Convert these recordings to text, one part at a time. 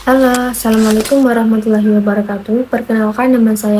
Halo, Assalamualaikum warahmatullahi wabarakatuh. Perkenalkan nama saya.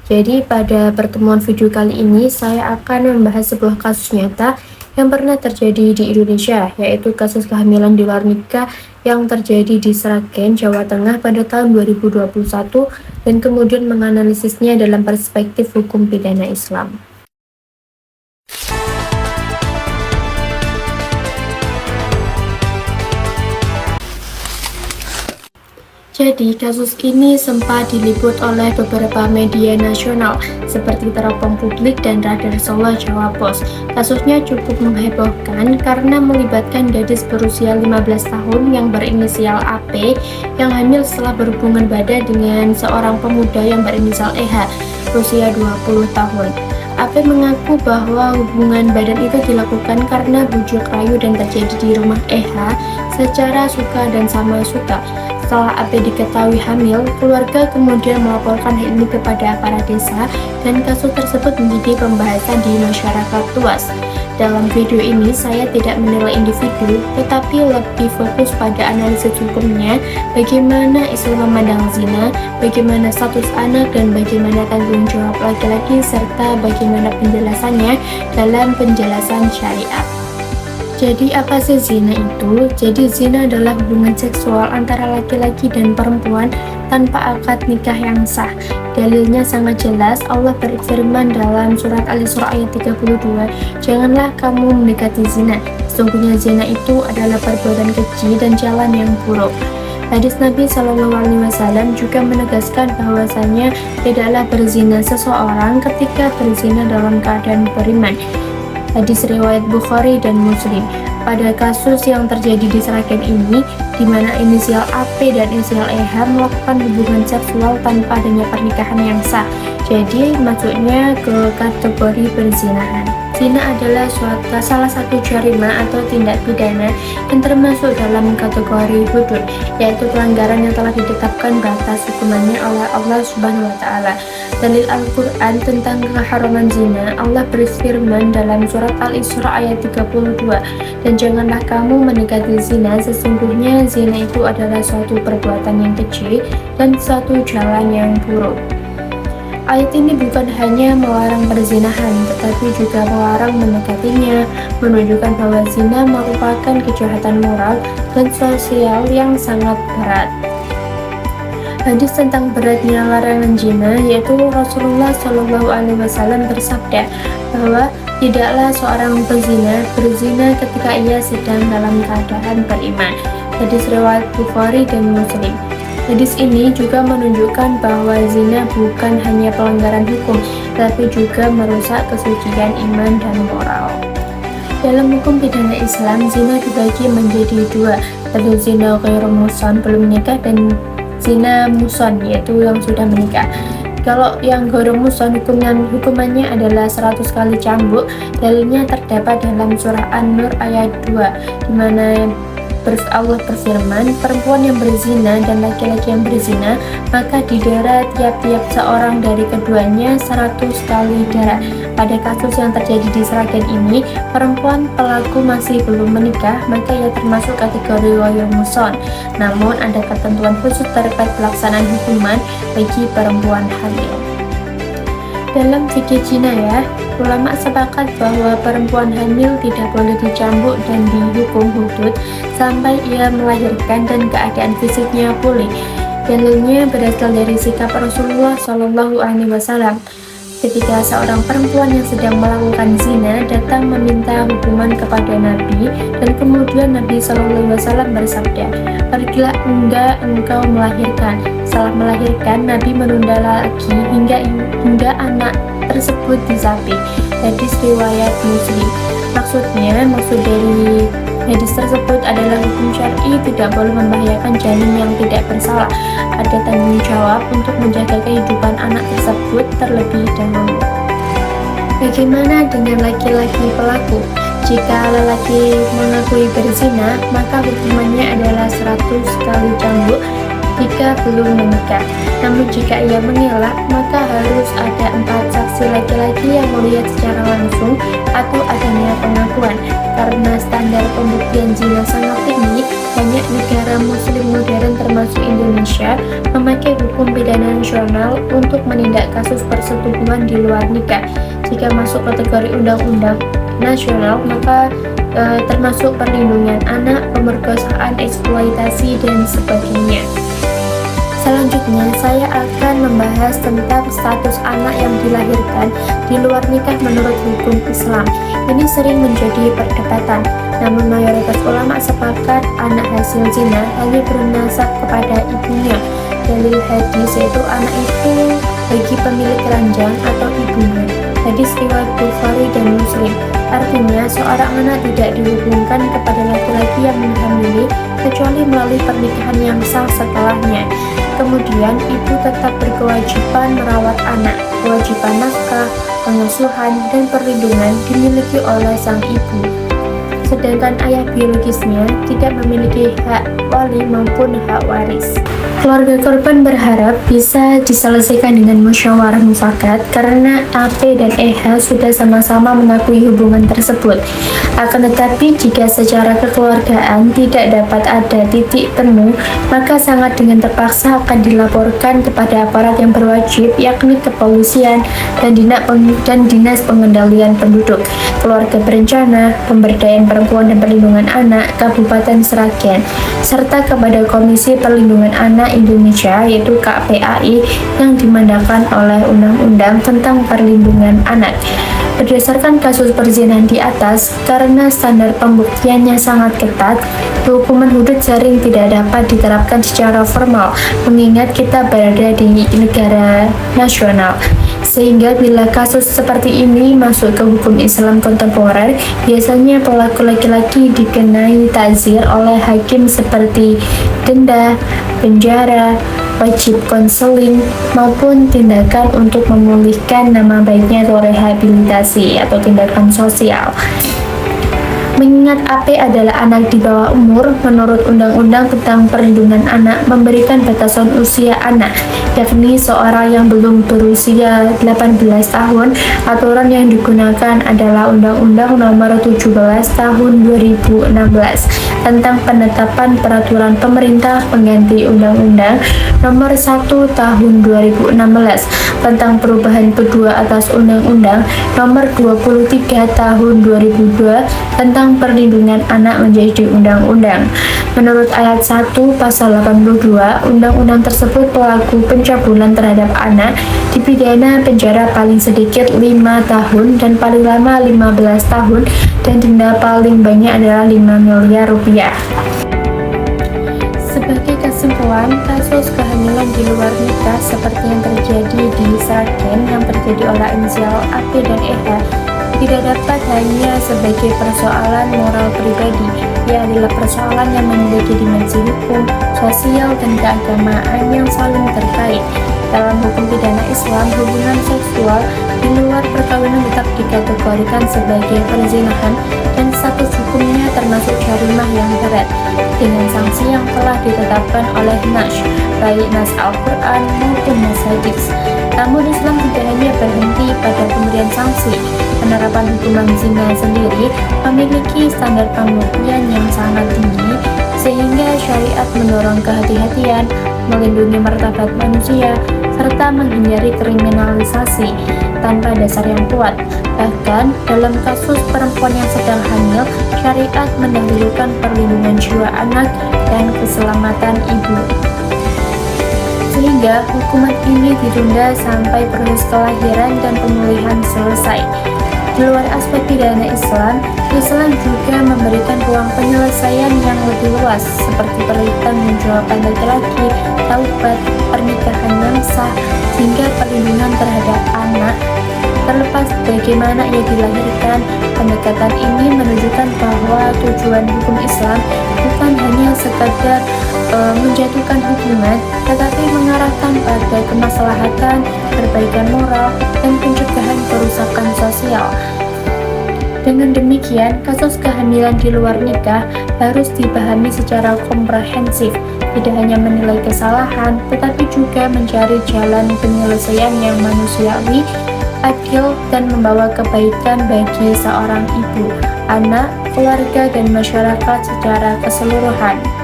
Jadi pada pertemuan video kali ini saya akan membahas sebuah kasus nyata yang pernah terjadi di Indonesia, yaitu kasus kehamilan di luar nikah yang terjadi di Sragen, Jawa Tengah pada tahun 2021 dan kemudian menganalisisnya dalam perspektif hukum pidana Islam. Jadi, kasus ini sempat diliput oleh beberapa media nasional seperti Teropong Publik dan Radar Solo Jawa Pos. Kasusnya cukup menghebohkan karena melibatkan gadis berusia 15 tahun yang berinisial AP yang hamil setelah berhubungan badan dengan seorang pemuda yang berinisial EH berusia 20 tahun. AP mengaku bahwa hubungan badan itu dilakukan karena bujuk rayu dan terjadi di rumah EH secara suka dan sama suka. Setelah AP diketahui hamil, keluarga kemudian melaporkan hal ini kepada aparat desa dan kasus tersebut menjadi pembahasan di masyarakat luas. Dalam video ini saya tidak menilai individu, tetapi lebih fokus pada analisis hukumnya, bagaimana Islam memandang zina, bagaimana status anak dan bagaimana tanggung jawab laki-laki serta bagaimana penjelasannya dalam penjelasan syariat. Jadi apa sih zina itu? Jadi zina adalah hubungan seksual antara laki-laki dan perempuan tanpa akad nikah yang sah. Dalilnya sangat jelas, Allah berfirman dalam surat Al-Isra ayat 32, "Janganlah kamu mendekati zina. Sesungguhnya zina itu adalah perbuatan keji dan jalan yang buruk." Hadis Nabi Shallallahu Alaihi Wasallam juga menegaskan bahwasanya tidaklah berzina seseorang ketika berzina dalam keadaan beriman. Hadis riwayat Bukhari dan Muslim. Pada kasus yang terjadi di Sragen ini, di mana inisial AP dan inisial EH melakukan hubungan seksual tanpa adanya pernikahan yang sah, jadi masuknya ke kategori perzinahan. Zina adalah salah satu jarima atau tindak pidana yang termasuk dalam kategori hudud, yaitu pelanggaran yang telah ditetapkan batas hukumannya oleh Allah Subhanahu wa Ta'ala. Dalil Al-Quran tentang keharaman zina, Allah berfirman dalam surat Al-Isra ayat 32, "Dan janganlah kamu mendekati zina, sesungguhnya zina itu adalah suatu perbuatan yang keji dan suatu jalan yang buruk." Ayat ini bukan hanya melarang perzinahan, tetapi juga melarang mendekatinya, menunjukkan bahwa zina merupakan kejahatan moral dan sosial yang sangat berat. Hadis tentang beratnya larangan zina, yaitu Rasulullah Shallallahu Alaihi Wasallam bersabda bahwa tidaklah seorang pezina berzina ketika ia sedang dalam keadaan beriman. Hadis riwayat Bukhari dan Muslim. Hadis ini juga menunjukkan bahwa zina bukan hanya pelanggaran hukum, tapi juga merusak kesucian iman dan moral. Dalam hukum pidana Islam, zina dibagi menjadi dua, yaitu zina ghairu muhsan belum menikah dan zina muhsan yaitu yang sudah menikah. Kalau yang ghairu muhsan hukumannya adalah 100 kali cambuk. Dalilnya terdapat dalam surah An-Nur ayat 2, di mana Allah berfirman, "Perempuan yang berzina dan laki-laki yang berzina, maka didera tiap-tiap seorang dari keduanya 100 kali dera." Pada kasus yang terjadi di Sragen ini, perempuan pelaku masih belum menikah, maka ia termasuk kategori ghairu muhsan. Namun ada ketentuan khusus terkait pelaksanaan hukuman bagi perempuan hamil. Dalam fikih jinayah, ulama sepakat bahwa perempuan hamil tidak boleh dicambuk dan dihukum hudud sampai ia melahirkan dan keadaan fisiknya pulih. Dalilnya berasal dari sikap Rasulullah Shallallahu Alaihi Wasallam. Ketika seorang perempuan yang sedang melakukan zina datang meminta hukuman kepada Nabi, dan kemudian Nabi Shallallahu Alaihi Wasallam bersabda, "Pergilah engkau melahirkan." Setelah melahirkan, Nabi menunda lagi hingga anak tersebut disapi. Hadis riwayat Muslim. Maksud dari hadis tersebut adalah hukum syar'i tidak boleh membahayakan janin yang tidak bersalah. Ada tanggung jawab untuk menjaga kehidupan anak tersebut terlebih dahulu. Bagaimana dengan laki-laki pelaku? Jika lelaki mengakui berzina, maka hukumannya adalah 100 kali cambuk jika belum menikah. Namun jika ia mengelak, maka harus ada 4 saksi laki-laki yang melihat secara langsung atau adanya pengakuan. karena standar pembuktian zina sangat tinggi, banyak negara muslim modern termasuk Indonesia memakai hukum pidana nasional untuk menindak kasus persetubuhan di luar nikah. Jika masuk kategori undang-undang nasional, maka termasuk perlindungan anak, pemerkosaan, eksploitasi, dan sebagainya. Selanjutnya, saya akan membahas tentang status anak yang dilahirkan di luar nikah menurut hukum Islam. Ini sering menjadi perdebatan, namun mayoritas ulama sepakat anak hasil zina hanya bernasab kepada ibunya. Dalil hadis yaitu anak itu bagi pemilik keranjang atau ibunya. Hadis riwayat Bukhari dan Muslim. Artinya, seorang anak tidak dihubungkan kepada laki-laki yang menghamili kecuali melalui pernikahan yang sah setelahnya. Kemudian, ibu tetap berkewajiban merawat anak. Kewajiban nafkah, pengasuhan, dan perlindungan dimiliki oleh sang ibu. Sedangkan ayah biologisnya tidak memiliki hak wali maupun hak waris. Keluarga korban berharap bisa diselesaikan dengan musyawarah mufakat karena AP dan EH sudah sama-sama mengakui hubungan tersebut. Akan tetapi jika secara kekeluargaan tidak dapat ada titik temu, maka sangat dengan terpaksa akan dilaporkan kepada aparat yang berwajib, yakni kepolisian dan Dinas Pengendalian Penduduk, Keluarga Berencana, Pemberdayaan Perempuan dan Perlindungan Anak Kabupaten Sragen, serta kepada Komisi Perlindungan Anak Indonesia yaitu KPAI yang dimandatkan oleh Undang-Undang tentang Perlindungan Anak. Berdasarkan kasus perzinahan di atas, karena standar pembuktiannya sangat ketat, hukuman hudud sering tidak dapat diterapkan secara formal, mengingat kita berada di negara nasional. Sehingga bila kasus seperti ini masuk ke hukum Islam kontemporer, biasanya pelaku laki-laki dikenai takzir oleh hakim seperti denda, penjara, wajib konseling, maupun tindakan untuk memulihkan nama baiknya atau rehabilitasi atau tindakan sosial. Mengingat AP adalah anak di bawah umur, menurut Undang-Undang tentang Perlindungan Anak memberikan batasan usia anak, yakni seorang yang belum berusia 18 tahun. Aturan yang digunakan adalah Undang-Undang Nomor 17 Tahun 2016 tentang penetapan peraturan pemerintah pengganti Undang-Undang Nomor 1 Tahun 2016 tentang perubahan kedua atas Undang-Undang Nomor 23 Tahun 2002 tentang perlindungan anak menjadi undang-undang. Menurut ayat 1 pasal 82 undang-undang tersebut, pelaku pencabulan terhadap anak dipidana penjara paling sedikit 5 tahun dan paling lama 15 tahun dan denda paling banyak adalah 5 miliar rupiah. Sebagai kesimpulan, kasus kehamilan di luar nikah seperti yang terjadi di Sragen yang terjadi oleh inisial AP dan EH tidak dapat hanya sebagai persoalan moral pribadi. Ia adalah persoalan yang memiliki dimensi hukum, sosial, dan keagamaan yang saling terkait. Dalam hukum pidana Islam, hubungan seksual di luar perkawinan tetap dikategorikan sebagai perzinahan dan status hukumnya termasuk jarimah yang berat dengan sanksi yang telah ditetapkan oleh Nas, baik Nas Al-Quran maupun Nas Hadis. Namun Islam tidak hanya berhenti pada pemberian sanksi. Penerapan hukuman zina sendiri memiliki standar pembuktian yang sangat tinggi, sehingga syariat mendorong kehati-hatian, melindungi martabat manusia, serta menghindari kriminalisasi tanpa dasar yang kuat. Bahkan dalam kasus perempuan yang sedang hamil, syariat mendahulukan perlindungan jiwa anak dan keselamatan ibu. Sehingga hukuman ini ditunda sampai proses kelahiran dan pemulihan selesai. Di luar aspek pidana Islam, Islam juga memberikan ruang penyelesaian yang lebih luas seperti pertanggungjawaban laki-laki, taubat, pernikahan yang sah, hingga perlindungan terhadap anak. Terlepas bagaimana ia dilahirkan, pendekatan ini menunjukkan bahwa tujuan hukum Islam bukan hanya sekadar menjatuhkan hukuman, tetapi mengarahkan pada kemaslahatan, perbaikan moral, dan pencegahan kerusakan sosial. Dengan demikian, kasus kehamilan di luar nikah harus dipahami secara komprehensif, tidak hanya menilai kesalahan, tetapi juga mencari jalan penyelesaian yang manusiawi, adil, dan membawa kebaikan bagi seorang ibu. anak, keluarga, dan masyarakat secara keseluruhan.